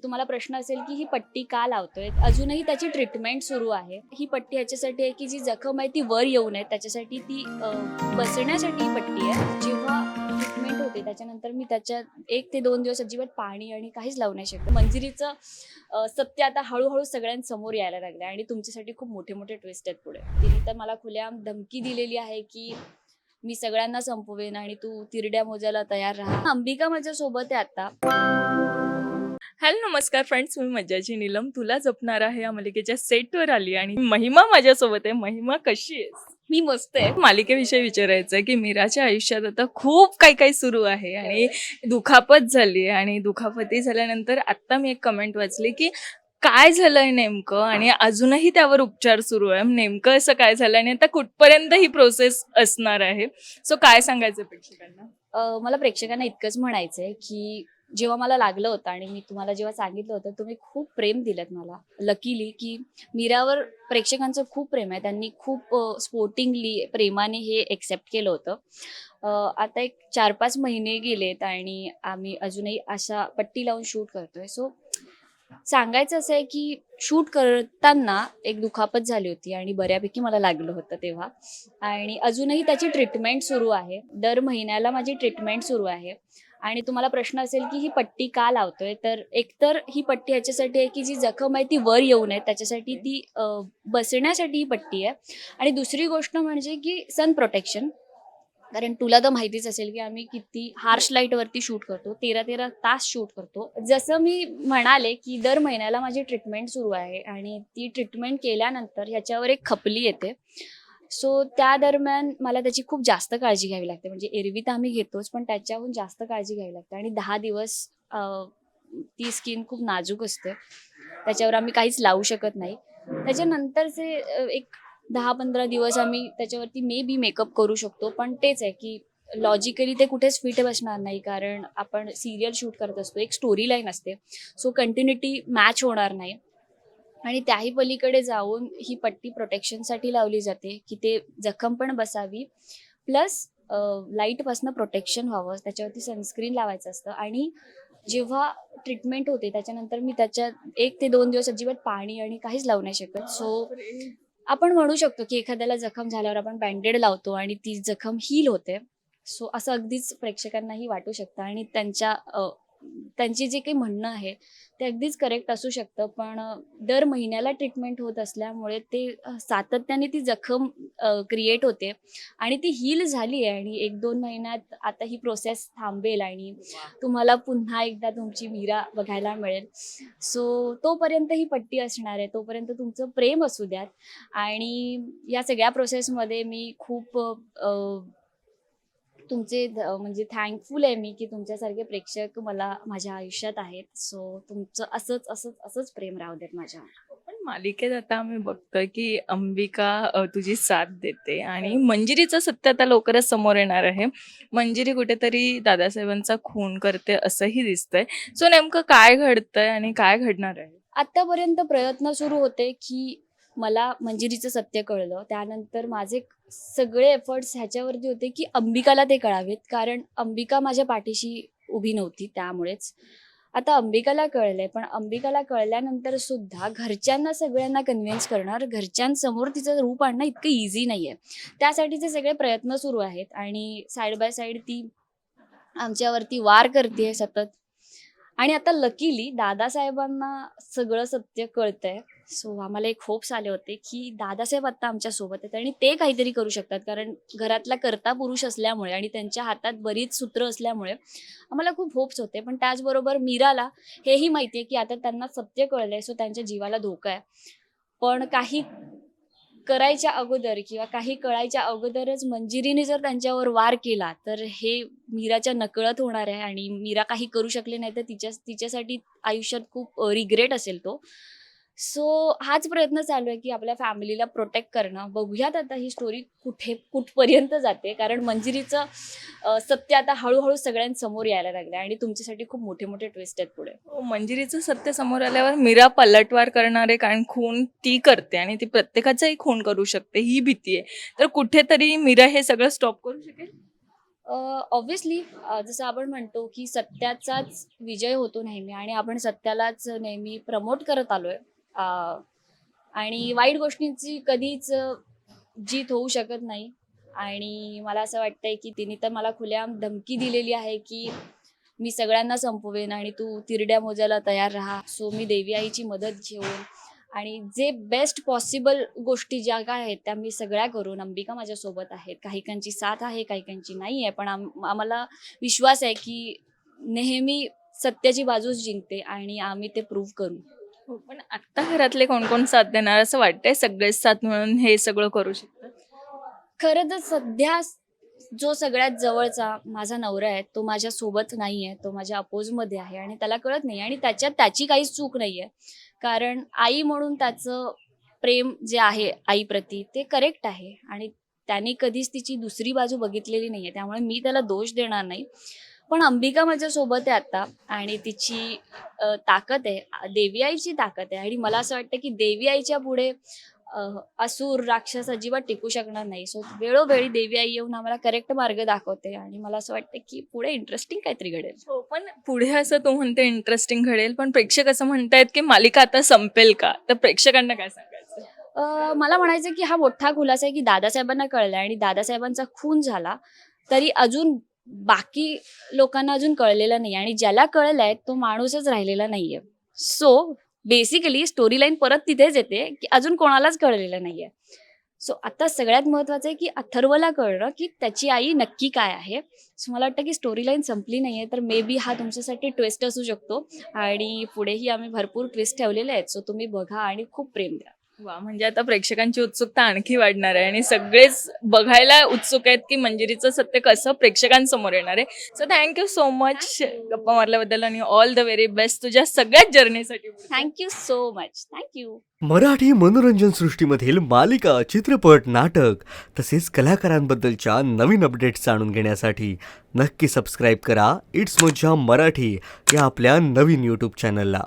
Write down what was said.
तुम्हाला प्रश्न असेल की ही पट्टी का लावतोय, अजूनही त्याची ट्रीटमेंट सुरू आहे. ही पट्टी याच्यासाठी आहे की जी जखम आहे ती वर येऊ नये, त्याच्यासाठी ती बसण्यासाठी ही पट्टी आहे. जेव्हा ट्रीटमेंट होते त्याच्यानंतर मी त्याच्यात 1 ते 2 दिवस अजिबात पाणी आणि काहीच लावू नाही शकत. मंजिरीचं सत्य आता हळूहळू सगळ्यांसमोर यायला लागलं आणि तुमच्यासाठी खूप मोठे मोठे ट्विस्ट आहेत पुढे. तिने तर मला खुलेआम धमकी दिलेली आहे की मी सगळ्यांना संपवेन आणि तू तिरड्या मोजायला तयार राहा. अंबिका माझ्या सोबत आहे आता. हॅलो नमस्कार फ्रेंड्स, मी मज्जाची नीलम तुला जपणार आहे या मालिकेच्या सेटवर आली आणि महिमा माझ्यासोबत आहे. महिमा कशी आहेस? मी मस्त आहे. मालिकेविषयी विचारायचं आहे की मीराच्या आयुष्यात आता खूप काही काही सुरू आहे आणि दुखापत झाली आणि दुखापती झाल्यानंतर आता मी एक कमेंट वाचली की काय झालंय नेमकं आणि अजूनही त्यावर उपचार सुरू आहे. नेमकं असं काय झालं आणि आता कुठपर्यंत ही प्रोसेस असणार आहे? सो काय सांगायचं प्रेक्षकांना? मला प्रेक्षकांना इतकंच म्हणायचंय की जेव्हा मला लागलं होतं आणि मी तुम्हाला जेव्हा सांगितलं होतं तुम्ही खूप प्रेम दिलं मला. लकीली की मीरावर प्रेक्षकांचं खूप प्रेम आहे. त्यांनी खूप स्पोर्टिंगली प्रेमाने हे एक्सेप्ट केलं होतं. आता एक 4-5 महिने गेलेत आणि आम्ही अजूनही अशा पट्टी लावून शूट करतोय. सो सांगायचं असं आहे की शूट करताना एक दुखापत झाली होती आणि बऱ्यापैकी मला लागलं होतं तेव्हा. आणि अजूनही त्याची ट्रीटमेंट सुरू आहे. दर महिन्याला माझी ट्रीटमेंट सुरू आहे. आणि तुम्हाला प्रश्न असेल की ही पट्टी का लावतोय, तर एकतर ही पट्टी याच्यासाठी आहे की जी जखम आहे ती वर येऊ नये, त्याच्यासाठी ती बसण्यासाठी ही पट्टी आहे. आणि दुसरी गोष्ट म्हणजे की सन प्रोटेक्शन. कारण तुला तर माहितीच असेल की आम्ही किती हार्श लाईटवरती शूट करतो, 13-13 तास शूट करतो. जसं मी म्हणाले की दर महिन्याला माझी ट्रीटमेंट सुरू आहे आणि ती ट्रीटमेंट केल्यानंतर ह्याच्यावर एक खपली येते. सो त्या दरम्यान मला त्याची खूप जास्त काळजी घ्यावी लागते. म्हणजे एरवी तर आम्ही घेतोच, पण त्याच्याहून जास्त काळजी घ्यावी लागते. आणि 10 दिवस ती स्किन खूप नाजूक असते, त्याच्यावर आम्ही काहीच लावू शकत नाही. त्याच्यानंतरचे एक 10-15 दिवस आम्ही त्याच्यावरती मे बी मेकअप करू शकतो. पण तेच आहे की लॉजिकली ते कुठेच फिट बसणार नाही, कारण आपण सिरियल शूट करत असतो, एक स्टोरी लाईन असते. सो कंटिन्युटी मॅच होणार नाही. आणि त्याही पलीकडे जाऊन ही पट्टी प्रोटेक्शनसाठी लावली जाते की ते जखम पण बसावी, प्लस लाईटपासनं प्रोटेक्शन व्हावं. त्याच्यावरती सनस्क्रीन लावायचं असतं. आणि जेव्हा ट्रीटमेंट होते त्याच्यानंतर मी त्याच्यात 1 ते 2 दिवस अजिबात पाणी आणि काहीच लावू नाही शकत. सो आपण म्हणू शकतो की एखाद्याला जखम झाल्यावर आपण बँडेड लावतो आणि ती जखम हील होते. सो असं अगदीच प्रेक्षकांनाही वाटू शकतं आणि त्यांची जे काही म्हणणं आहे ते अगदीच करेक्ट असू शकतं. पण दर महिन्याला ट्रीटमेंट होत असल्यामुळे ते सातत्याने ती जखम क्रिएट होते आणि ती हील झाली आहे. आणि 1-2 महिन्यात आता ही प्रोसेस थांबेल आणि तुम्हाला पुन्हा एकदा तुमची मीरा बघायला मिळेल. सो तोपर्यंत ही पट्टी असणार आहे, तोपर्यंत तुमचं प्रेम असू द्यात. आणि या सगळ्या प्रोसेसमध्ये मी खूप म्हणजे थँकफुल आहे मी की तुमच्यासारखे प्रेक्षक मला माझ्या आयुष्यात आहेत. सो तुमचं असंच असंच असंच प्रेम राहू देत माझ्यावर. पण मालिकेत आता आम्ही बघतोय की अंबिका तुझी साथ देते आणि मंजिरीचं सत्य आता लवकरच समोर येणार आहे. मंजिरी कुठेतरी दादासाहेबांचा खून करते असंही दिसतंय. सो नेमकं काय घडतंय आणि काय घडणार आहे? आतापर्यंत प्रयत्न सुरू होते की मला मंजिरीचं सत्य कळलं, त्यानंतर माझे सगळे एफर्ट्स ह्याच्यावरती होते की अंबिकाला ते कळावेत, कारण अंबिका माझ्या पाठीशी उभी नव्हती. त्यामुळेच आता अंबिकाला कळलंय, पण अंबिकाला कळल्यानंतर सुद्धा घरच्यांना सगळ्यांना कन्व्हिन्स करणार, घरच्यांसमोर तिचं रूप आणणं इतकं इझी नाहीये. त्यासाठीचे सगळे प्रयत्न सुरू आहेत आणि साईड बाय साईड ती आमच्यावरती वार करते सतत. आणि आता लकीली दादासाहेबांना सगळं सत्य कळतंय. सो आम्हाला एक होप्स आले होते की दादासाहेब आता आमच्या सोबत आहेत आणि ते काहीतरी करू शकतात, कारण घरातला कर्ता पुरुष असल्यामुळे आणि त्यांच्या हातात बरीच सूत्र असल्यामुळे आम्हाला खूप होप्स होते. पण त्याचबरोबर मीराला हेही माहिती आहे की आता त्यांना सत्य कळलंय, सो त्यांच्या जीवाला धोका आहे. पण काही करायच्या अगोदर किंवा काही कळायच्या अगोदरच मंजिरीने जर त्यांच्यावर वार केला तर हे मीराच्या नकळत होणार आहे आणि मीरा काही करू शकले नाही तर तिच्यासाठी आयुष्यात खूप रिग्रेट असेल तो. सो हाच प्रयत्न चालू आहे की आपल्या फॅमिलीला प्रोटेक्ट करणं. बघूयात आता ही स्टोरी कुठपर्यंत जाते, कारण मंजिरीचं सत्य आता हळूहळू सगळ्यांसमोर यायला लागलं आणि तुमच्यासाठी खूप मोठे मोठे ट्विस्ट आहेत पुढे. मंजिरीचं सत्य समोर आल्यावर मीरा पलटवार करणार आहे, कारण खून ती करते आणि ती प्रत्येकाचाही खून करू शकते ही भीती आहे. तर कुठेतरी मीरा हे सगळं स्टॉप करू शकेल? ऑब्व्हियसली जसं आपण म्हणतो की सत्याचाच विजय होतो नेहमी आणि आपण सत्यालाच नेहमी प्रमोट करत आलोय. आणि वाईट गोष्टींची कधीच जीत होऊ शकत नाही. आणि मला असं वाटतंय की तिने तर मला खुलेआम धमकी दिलेली आहे की मी सगळ्यांना संपवेन आणि तू तिरड्या मोजायला तयार राहा. सो मी देवी आईची मदत घेऊन आणि जे बेस्ट पॉसिबल गोष्टी ज्या काय आहेत त्या मी सगळ्या करून, अंबिका माझ्यासोबत आहेत. काहीकांची साथ आहे, काहीकांची नाही आहे, पण आम्हाला विश्वास आहे की नेहमी सत्याची बाजूच जिंकते आणि आम्ही ते प्रूव्ह करू. हो, पण आत्ता घरातले कोण कोण साथ देणार असं वाटतंय? सगळेच साथ मिळून हे सगळं करू शकतात? खरं तर सध्या जो सगळ्यात जवळचा माझा नवरा आहे तो माझ्या सोबत नाही आहे, तो माझ्या अपोजमध्ये आहे आणि त्याला कळत नाही आणि त्याच्यात त्याची काहीच चूक नाही आहे. कारण आई म्हणून त्याचं प्रेम जे आहे आईप्रती ते करेक्ट आहे आणि त्याने कधीच तिची दुसरी बाजू बघितलेली नाही आहे, त्यामुळे मी त्याला दोष देणार नाही. पण अंबिका माझ्यासोबत आहे आता आणि तिची ताकद आहे, देवी आईची ताकद आहे आणि मला असं वाटतं की देवी आईच्या पुढे असुर राक्षस अजिबात टिकू शकणार नाही. सो वेळोवेळी देवी आई येऊन आम्हाला करेक्ट मार्ग दाखवते आणि मला असं वाटतं की पुढे इंटरेस्टिंग काहीतरी घडेल. हो, पण पुढे असं तू म्हणते इंटरेस्टिंग घडेल, पण प्रेक्षक असं म्हणतायत की मालिका आता संपेल का? तर प्रेक्षकांना काय सांगायचं? मला म्हणायचं की हा मोठा खुलासा आहे की दादासाहेबांना कळलाय आणि दादासाहेबांचा खून झाला तरी अजून बाकी लोकांना अजून कळलेलं नाही आणि ज्याला कळलंय तो माणूसच राहिलेला नाहीये. सो बेसिकली स्टोरी लाईन परत तिथेच येते की अजून कोणालाच कळलेलं नाहीये. सो आता सगळ्यात महत्वाचं आहे की अथर्वला कळणं की त्याची आई नक्की काय आहे. सो मला वाटतं की स्टोरी लाईन संपली नाहीये, तर मे बी हा तुमच्यासाठी ट्विस्ट असू शकतो आणि पुढेही आम्ही भरपूर ट्विस्ट ठेवलेले आहेत. सो तुम्ही बघा आणि खूप प्रेम द्या. वा, म्हणजे आता प्रेक्षकांची उत्सुकता आणखी वाढणार आहे आणि सगळेच बघायला उत्सुक आहेत की मंजिरीचं सत्य कसं प्रेक्षकांसमोर येणार आहे. सो थँक्यू सो मच गप्पा मारल्याबद्दल आणि ऑल द व्हेरी बेस्ट तुझ्या सगळ्याच जर्नीसाठी. Thank you so much. Thank you. Marathi मनोरंजन सृष्टीमधील मालिका, चित्रपट, नाटक तसेच कलाकारांबद्दलच्या नवीन अपडेट्स जाणून घेण्यासाठी नक्की सबस्क्राईब करा इट्स मज्जा मराठी या आपल्या नवीन यूट्यूब चॅनलला.